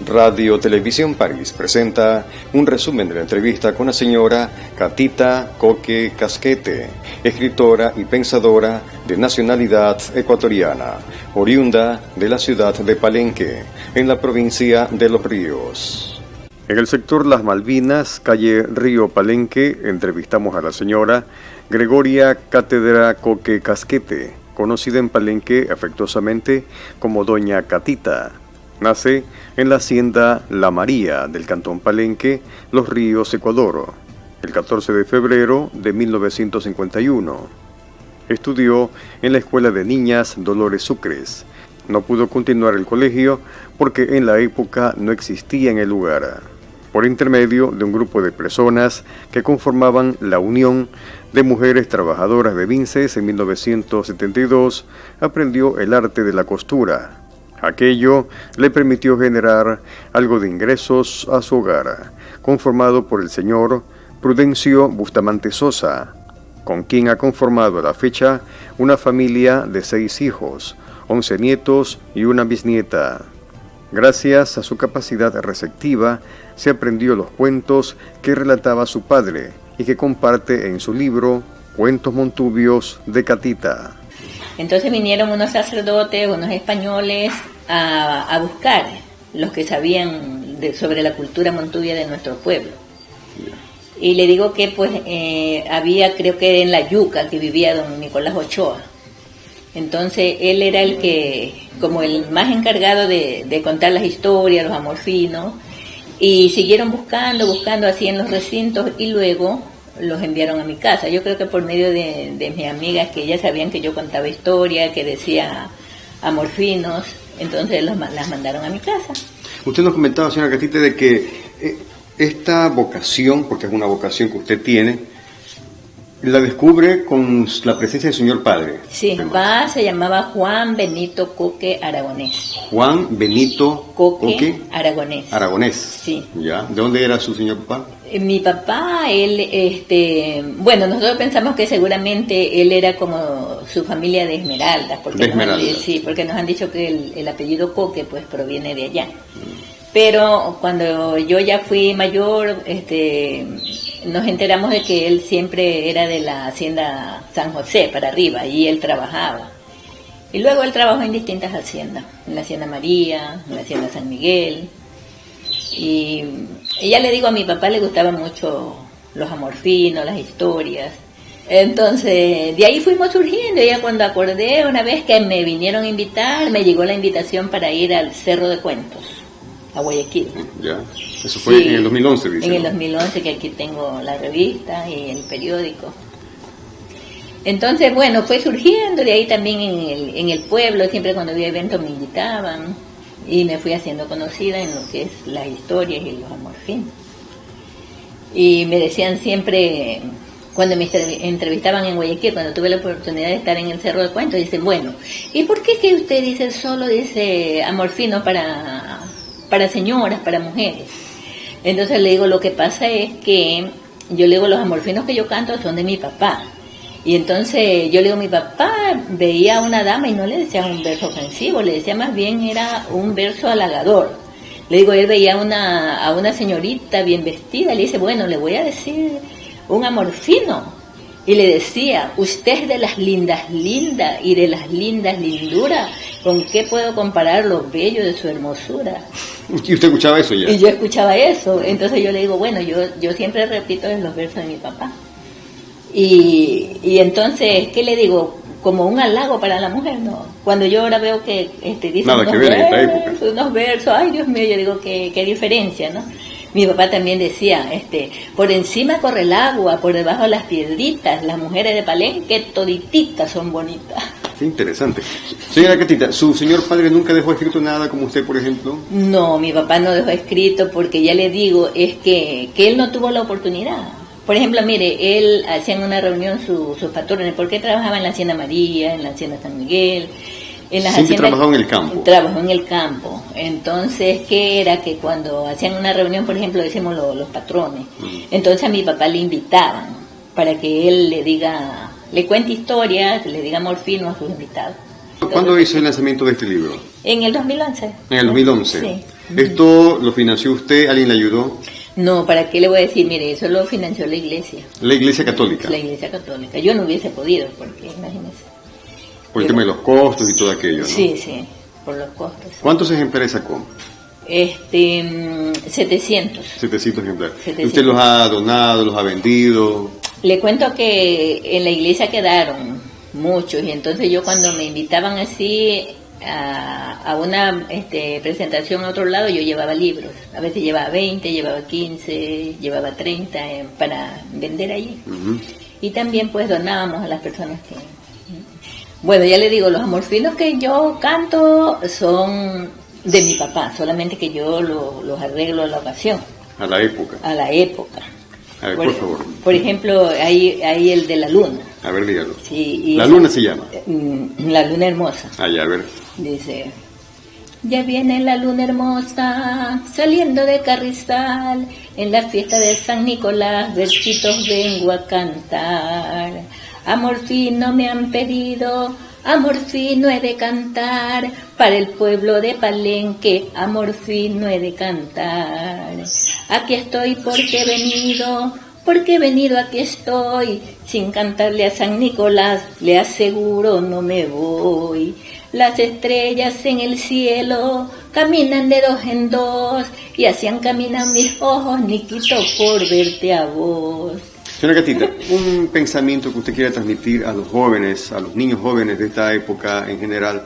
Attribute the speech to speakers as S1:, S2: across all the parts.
S1: Radio Televisión París presenta un resumen de la entrevista con la señora Catita Coque Casquete, escritora y pensadora de nacionalidad ecuatoriana, oriunda de la ciudad de Palenque, en la provincia de Los Ríos. En el sector Las Malvinas, calle Río Palenque, entrevistamos a la señora Gregoria Cátedra Coque Casquete, conocida en Palenque afectuosamente como Doña Catita. Nace en la hacienda La María del cantón Palenque, Los Ríos, Ecuador, el 14 de febrero de 1951. Estudió en la Escuela de Niñas Dolores Sucres. No pudo continuar el colegio porque en la época no existía en el lugar. Por intermedio de un grupo de personas que conformaban la Unión de Mujeres Trabajadoras de Vinces en 1972, aprendió el arte de la costura. Aquello le permitió generar algo de ingresos a su hogar, conformado por el señor Prudencio Bustamante Sosa, con quien ha conformado a la fecha una familia de 6 hijos, 11 nietos y una bisnieta. Gracias a su capacidad receptiva, se aprendió los cuentos que relataba su padre y que comparte en su libro Cuentos Montubios de Catita.
S2: Entonces vinieron unos sacerdotes, unos españoles, a buscar los que sabían sobre la cultura montubia de nuestro pueblo. Y le digo que pues había, creo que en La Yuca, que vivía don Nicolás Ochoa. Entonces él era el que, como el más encargado de contar las historias, los amorfinos, y siguieron buscando así en los recintos y luego los enviaron a mi casa. Yo creo que por medio de mis amigas, que ya sabían que yo contaba historia, que decía amorfinos, entonces las mandaron a mi casa.
S1: Usted nos comentaba, señora Catita, de que esta vocación, porque es una vocación que usted tiene, la descubre con la presencia del señor padre.
S2: Sí, papá se llamaba Juan Benito Coque Aragonés.
S1: Juan Benito Coque
S2: Aragonés.
S1: Aragonés.
S2: Sí.
S1: ¿Ya? ¿De dónde era su señor papá?
S2: Mi papá, bueno, nosotros pensamos que seguramente él era como su familia de Esmeraldas, porque porque nos han dicho que el apellido Coque pues proviene de allá. Pero cuando yo ya fui mayor, nos enteramos de que él siempre era de la hacienda San José para arriba y él trabajaba. Y luego él trabajó en distintas haciendas, en la hacienda María, en la hacienda San Miguel. Y ya le digo, a mi papá le gustaban mucho los amorfinos, las historias. Entonces, de ahí fuimos surgiendo. Ya cuando acordé, una vez que me vinieron a invitar, me llegó la invitación para ir al Cerro de Cuentos, a Guayaquil.
S1: Ya, eso fue en el 2011, dice.
S2: En el 2011, que aquí tengo la revista y el periódico. Entonces, bueno, fue surgiendo. De ahí también en el pueblo, siempre cuando había eventos me invitaban. Y me fui haciendo conocida en lo que es las historias y los amorfinos. Y me decían siempre, cuando me entrevistaban en Guayaquil, cuando tuve la oportunidad de estar en el Cerro de Cuentos, dicen, bueno, ¿y por qué que usted dice solo amorfino para señoras, para mujeres? Entonces le digo, lo que pasa es que yo le digo, los amorfinos que yo canto son de mi papá. Y entonces yo le digo, mi papá veía a una dama y no le decía un verso ofensivo, le decía más bien era un verso halagador. Le digo, él veía a una señorita bien vestida, le dice, bueno, le voy a decir un amorfino. Y le decía, usted es de las lindas lindas y de las lindas linduras, ¿con qué puedo comparar lo bello de su hermosura?
S1: ¿Y usted escuchaba eso ya?
S2: Y yo escuchaba eso, entonces yo le digo, bueno, yo siempre repito los versos de mi papá. Y entonces, ¿qué le digo? Como un halago para la mujer, ¿no? Cuando yo ahora veo que dicen
S1: nada que ver en esta época.
S2: Unos versos, ay Dios mío, yo digo, qué diferencia, ¿no? Mi papá también decía, por encima corre el agua, por debajo las piedritas, las mujeres de Palenque todititas son bonitas.
S1: Qué interesante. Señora Catita, ¿su señor padre nunca dejó escrito nada como usted, por ejemplo?
S2: No, mi papá no dejó escrito porque ya le digo, es que él no tuvo la oportunidad. Por ejemplo, mire, él hacía en una reunión sus patrones, porque trabajaba en la hacienda María, en la hacienda San Miguel.
S1: Siempre trabajó en el campo.
S2: Trabajó en el campo. Entonces, ¿qué era? Que cuando hacían una reunión, por ejemplo, decimos los patrones, entonces a mi papá le invitaban para que él le cuente historias, le diga amorfino a sus invitados.
S1: ¿Cuándo hizo el lanzamiento de este libro?
S2: En el 2011.
S1: En el 2011.
S2: Sí.
S1: ¿Esto lo financió usted? ¿Alguien le ayudó?
S2: No, ¿para qué le voy a decir? Mire, eso lo financió la iglesia.
S1: ¿La iglesia católica?
S2: La iglesia católica. Yo no hubiese podido, porque imagínese.
S1: Por el tema de los costos y todo aquello, ¿no?
S2: Sí, sí, por los costos.
S1: ¿Cuántos ejemplares sacó?
S2: 700.
S1: 700 ejemplares.
S2: 700.
S1: ¿Usted los ha donado, los ha vendido?
S2: Le cuento que en la iglesia quedaron muchos, y entonces yo cuando me invitaban así a una presentación a otro lado, yo llevaba libros. A veces llevaba 20, llevaba 15, llevaba 30 para vender allí. Uh-huh. Y también pues donábamos a las personas que... Bueno, ya le digo, los amorfinos que yo canto son de mi papá, solamente que yo los arreglo a la ocasión.
S1: A la época.
S2: A la época.
S1: A ver, por favor.
S2: Por ejemplo, hay el de la luna.
S1: A ver, dígalo.
S2: Sí, y
S1: la luna se llama.
S2: La luna hermosa.
S1: Ah, ya, a ver.
S2: Dice: ya viene la luna hermosa, saliendo de Carrizal, en la fiesta de San Nicolás, versitos vengo a cantar. Amor fino me han pedido, amor fino he de cantar, para el pueblo de Palenque, amor fino he de cantar. Aquí estoy porque he venido aquí estoy, sin cantarle a San Nicolás, le aseguro no me voy. Las estrellas en el cielo caminan de dos en dos, y así han caminado mis ojos, Niquito, por verte a vos.
S1: Señora Catita, un pensamiento que usted quiera transmitir a los jóvenes, a los niños jóvenes de esta época en general,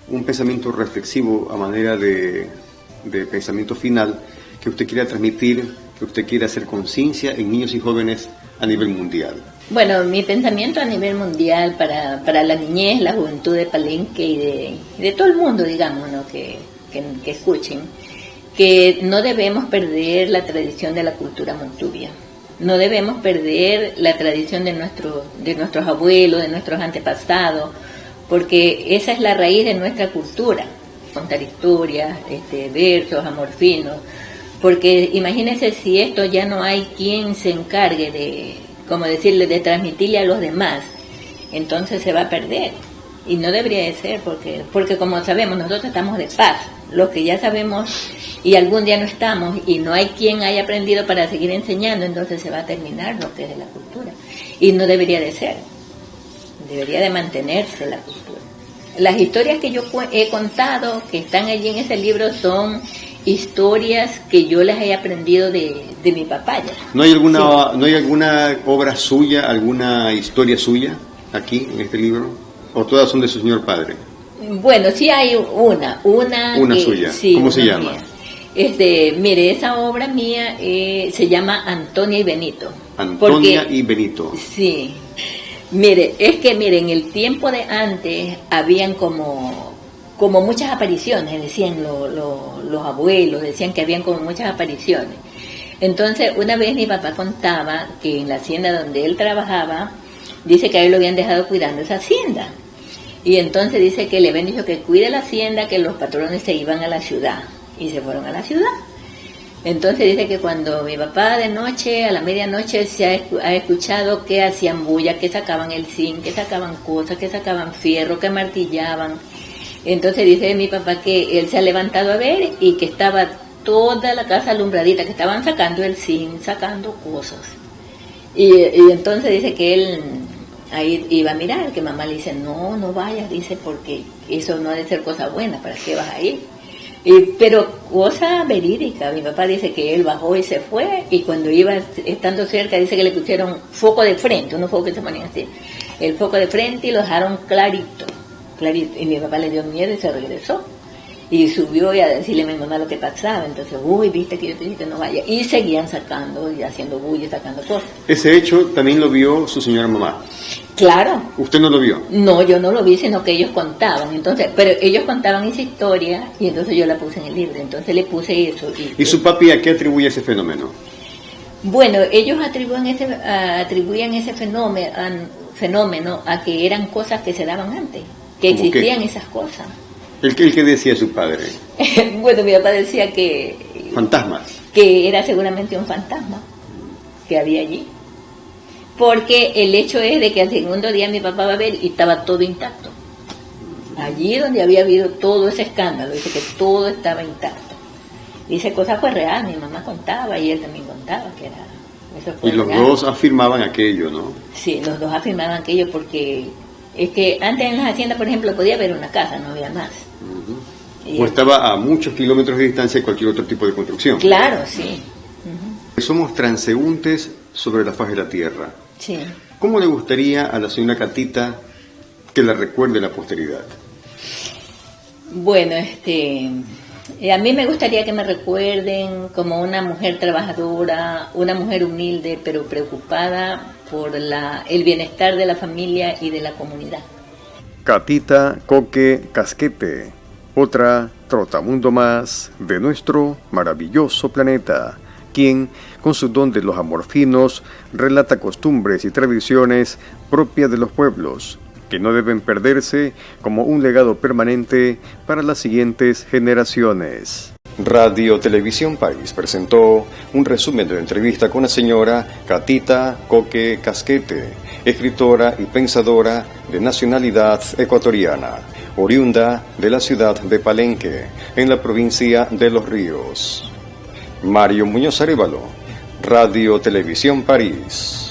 S1: un pensamiento reflexivo a manera de pensamiento final que usted quiera transmitir, que usted quiera hacer conciencia en niños y jóvenes a nivel mundial.
S2: Bueno, mi pensamiento a nivel mundial para la niñez, la juventud de Palenque y de todo el mundo, digamos, ¿no? que escuchen, que no debemos perder la tradición de la cultura montubia. No debemos perder la tradición de nuestros abuelos, de nuestros antepasados, porque esa es la raíz de nuestra cultura, contar historias, versos, amorfinos, porque imagínense si esto ya no hay quien se encargue de transmitirle a los demás, entonces se va a perder, y no debería de ser, porque como sabemos, nosotros estamos de paz, los que ya sabemos y algún día no estamos y no hay quien haya aprendido para seguir enseñando, entonces se va a terminar lo que es de la cultura, y no debería de ser, debería de mantenerse la cultura. Las historias que yo he contado, que están allí en ese libro, son historias que yo las he aprendido de mi papá ya.
S1: ¿No hay alguna obra suya, alguna historia suya aquí en este libro? ¿O todas son de su señor padre?
S2: Bueno, sí hay una
S1: suya.
S2: Sí,
S1: ¿cómo se llama?
S2: Mire, esa obra mía se llama Antonia y Benito.
S1: Antonia y Benito.
S2: Sí. Mire, en el tiempo de antes habían como muchas apariciones, decían los abuelos, decían que habían como muchas apariciones. Entonces, una vez mi papá contaba que en la hacienda donde él trabajaba, dice que a él lo habían dejado cuidando esa hacienda. Y entonces dice que le habían dicho que cuide la hacienda, que los patrones se iban a la ciudad. Y se fueron a la ciudad. Entonces dice que cuando mi papá de noche, a la medianoche, se ha escuchado que hacían bulla, que sacaban el zinc, que sacaban cosas, que sacaban fierro, que martillaban. Entonces dice mi papá que él se ha levantado a ver y que estaba toda la casa alumbradita, que estaban sacando el zinc, sacando cosas. Y entonces dice que él ahí iba a mirar, que mamá le dice, no vayas, dice, porque eso no ha de ser cosa buena, ¿para qué vas a ir? Pero cosa verídica, mi papá dice que él bajó y se fue, y cuando iba estando cerca dice que le pusieron foco de frente, unos focos que se ponían así, el foco de frente, y lo dejaron clarito, y mi papá le dio miedo y se regresó, y subió y a decirle a mi mamá lo que pasaba. Entonces, viste que yo te dije que no vaya, y seguían sacando y haciendo bulla, sacando cosas.
S1: Ese hecho también lo vio su señora mamá.
S2: Claro.
S1: ¿Usted no lo vio?
S2: No, yo no lo vi, sino que ellos contaban. Entonces, pero ellos contaban esa historia y entonces yo la puse en el libro. Entonces le puse eso.
S1: ¿Y su papi a qué atribuye ese fenómeno?
S2: Bueno, ellos atribuían ese fenómeno a que eran cosas que se daban antes, que existían esas cosas.
S1: ¿El que decía su padre?
S2: Bueno, mi papá decía que...
S1: ¿Fantasmas?
S2: Que era seguramente un fantasma que había allí. Porque el hecho es de que al segundo día mi papá va a ver y estaba todo intacto. Allí donde había habido todo ese escándalo, dice que todo estaba intacto. Y esa cosa fue real, mi mamá contaba y él también contaba que era... Eso fue
S3: Y los
S2: real.
S3: dos afirmaban aquello, ¿no?
S2: Sí, los dos afirmaban aquello porque es que antes en las haciendas, por ejemplo, podía haber una casa, no había más. Y
S3: O estaba a muchos kilómetros de distancia de cualquier otro tipo de construcción.
S2: claro, sí.
S3: Somos transeúntes sobre la faz de la tierra.
S2: Sí.
S3: ¿Cómo le gustaría a la señora Catita que la recuerde la posteridad?
S2: Bueno, a mí me gustaría que me recuerden como una mujer trabajadora, una mujer humilde, pero preocupada por el bienestar de la familia y de la comunidad.
S1: Catita Coque Casquete, otra trotamundo más de nuestro maravilloso planeta, quien, con su don de los amorfinos, relata costumbres y tradiciones propias de los pueblos, que no deben perderse como un legado permanente para las siguientes generaciones. Radio Televisión País presentó un resumen de la entrevista con la señora Catita Coque Casquete, escritora y pensadora de nacionalidad ecuatoriana, oriunda de la ciudad de Palenque, en la provincia de Los Ríos. Mario Muñoz Arévalo, Radio Televisión París.